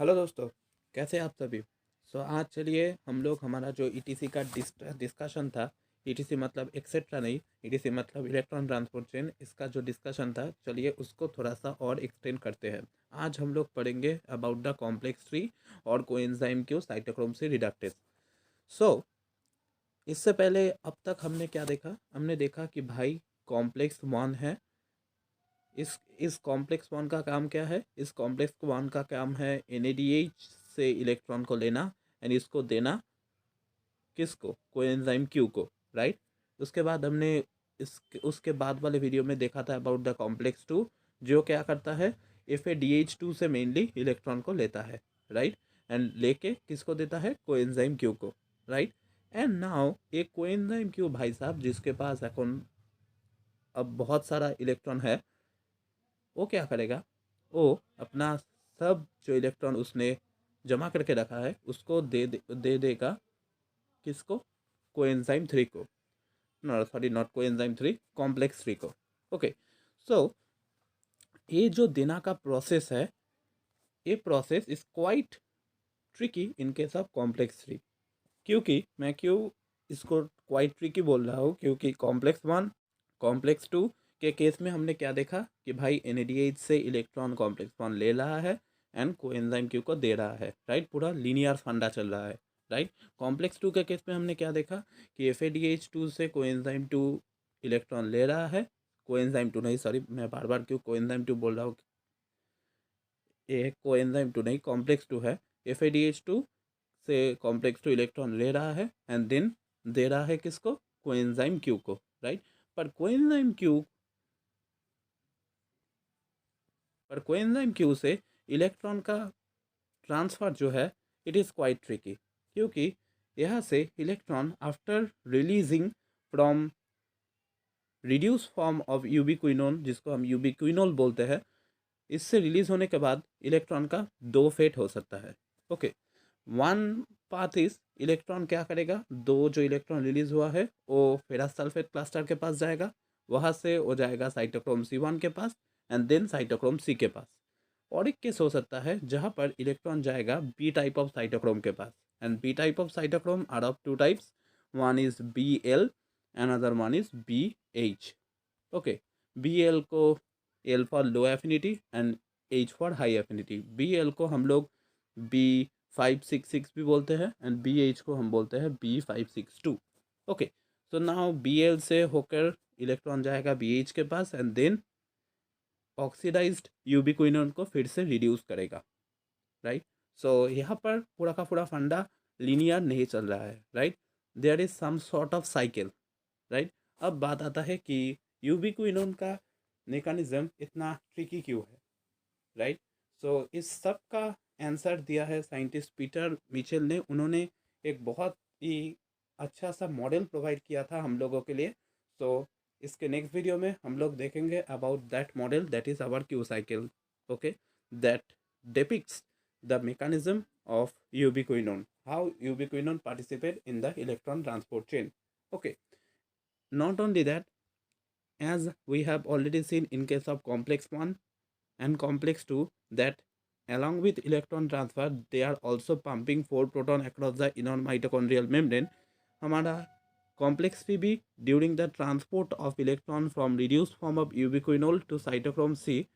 Hello दोस्तों, कैसे हैं आप सभी। आज चलिए हम लोग हमारा जो ईटीसी का डिस्कशन था। ईटीसी मतलब एक्सेट्रा नहीं, ईटीसी मतलब इलेक्ट्रॉन ट्रांसपोर्ट चेन। इसका जो डिस्कशन था, चलिए उसको थोड़ा सा और एक्सटेंड करते हैं। आज हम लोग पढ़ेंगे अबाउट द कॉम्प्लेक्स ट्री और कोएंजाइम क्यू साइटोक्रोम से रिडक्टेज। सो इससे पहले अब तक हमने क्या देखा, हमने देखा कि भाई कॉम्प्लेक्स वन है। इस कॉम्प्लेक्स वन का काम क्या है, इस कॉम्प्लेक्स वन का काम है NADH से इलेक्ट्रॉन को लेना एंड इसको देना किसको, कोएंजाइम क्यू को, राइट। उसके बाद हमने इस उसके बाद वाले वीडियो में देखा था अबाउट द कॉम्प्लेक्स टू, जो क्या करता है, FADH2 से मेनली इलेक्ट्रॉन को लेता है, राइट। एंड लेके किसको देता है, कोएंजाइम क्यू को, राइट। एंड नाउ एक कोएंजाइम क्यू भाई साहब जिसके पास अब बहुत सारा इलेक्ट्रॉन है, वो क्या करेगा, वो अपना सब जो इलेक्ट्रॉन उसने जमा करके रखा है उसको दे देगा किसको, कोएंजाइम थ्री को। No sorry, not coenzyme three, complex three को। ओके। सो ये जो देना का प्रोसेस है, ये process is quite tricky in case of complex three. क्यों इसको क्वाइट ट्रिकी बोल रहा हूँ, क्योंकि कॉम्प्लेक्स वन, कॉम्प्लेक्स टू के केस में हमने क्या देखा कि भाई NADH से इलेक्ट्रॉन कॉम्प्लेक्स वन ले रहा है एंड कोएंजाइम क्यू को दे रहा है, राइट। पूरा लीनियर फंडा चल रहा है, राइट। कॉम्प्लेक्स टू के केस में हमने क्या देखा कि FADH2 से कोएंजाइम टू इलेक्ट्रॉन ले रहा है, कोएंजाइम टू नहीं, सॉरी मैं बार बार क्यों कोएंजाइम टू बोल रहा हूँ, ये कोएंजाइम टू नहीं, कॉम्प्लेक्स टू है। FADH2 से कॉम्प्लेक्स टू इलेक्ट्रॉन ले रहा है एंड देन दे रहा है किसको, कोएंजाइम क्यू को, राइट। पर कोएंजाइम क्यू से इलेक्ट्रॉन का ट्रांसफ़र जो है, इट इज़ क्वाइट ट्रिकी, क्योंकि यहाँ से electron after releasing from reduce form of यूबिक्विनोन, जिसको हम यूबिक्विनोल बोलते हैं, इससे रिलीज होने के बाद इलेक्ट्रॉन का दो फेट हो सकता है। Okay, one path is, electron क्या करेगा, दो जो इलेक्ट्रॉन रिलीज हुआ है वो फेरस सल्फेट क्लस्टर के पास जाएगा, वहाँ से वो जाएगा साइटोक्रोम C1 के पास एंड देन साइटोक्रोम C के पास। और एक केस हो सकता है जहाँ पर इलेक्ट्रॉन जाएगा बी टाइप ऑफ साइटोक्रोम के पास, and B type of cytochrome are of two types, one is BL, another one is BH। Okay, BL को L for low affinity and H for high affinity. BL को हम लोग B566 भी बोलते हैं and BH को हम बोलते हैं B562। Okay, so now BL से होकर इलेक्ट्रॉन जाएगा BH के पास एंड देन ऑक्सीडाइज्ड यूबिक्विनोन को फिर से रिड्यूस करेगा, राइट। सो यहाँ पर पूरा का पूरा फंडा लीनियर नहीं चल रहा है, right. There is some sort of cycle, right. अब बात आता है कि यूबिक्विनोन का मेकानिज्म इतना ट्रिकी क्यों है, राइट। सो इस सब का आंसर दिया है साइंटिस्ट पीटर मिचेल ने। उन्होंने एक बहुत ही अच्छा सा मॉडल प्रोवाइड किया था हम लोगों के लिए। सो इसके नेक्स्ट वीडियो में हम लोग देखेंगे about that model, that is our Q cycle. Okay, that depicts the mechanism of ubiquinone, how ubiquinone participate in the electron transport chain. Okay, not only that, as we have already seen in case of complex 1 and complex 2, that along with electron transfer they are also pumping 4 proton across the inner mitochondrial membrane. हमारा complex 3 भी during the transport of electron from reduced form of ubiquinol to cytochrome C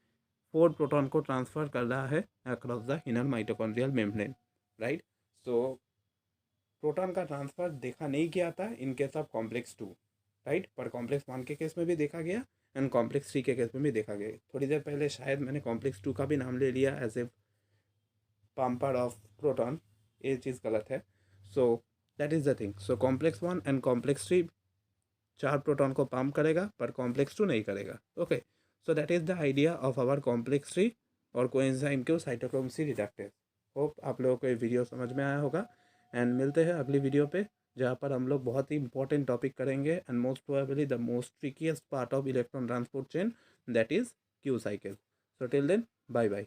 4 proton को transfer कर रहा है across the inner mitochondrial membrane, right. So proton का transfer देखा नहीं गया था इन केस ऑफ कॉम्प्लेक्स 2, राइट, पर कॉम्प्लेक्स 1 के केस में भी देखा गया एंड कॉम्प्लेक्स 3 के केस में भी देखा गया। थोड़ी देर पहले शायद मैंने कॉम्प्लेक्स 2 का भी नाम ले लिया as a pumper of proton, ये चीज़ गलत है। So that is the thing. So complex 1 and complex 3 4 proton को पंप करेगा पर कॉम्प्लेक्स 2 नहीं करेगा। Okay, so that is the idea of our complex 3 और coenzyme Q cytochrome C reductase. Hope आप लोगों को ये वीडियो समझ में आया होगा एंड मिलते हैं अगली वीडियो पे, जहाँ पर हम लोग बहुत ही इंपॉर्टेंट टॉपिक करेंगे and most probably the most trickiest part of electron transport chain, that is Q cycle. So till then, bye bye.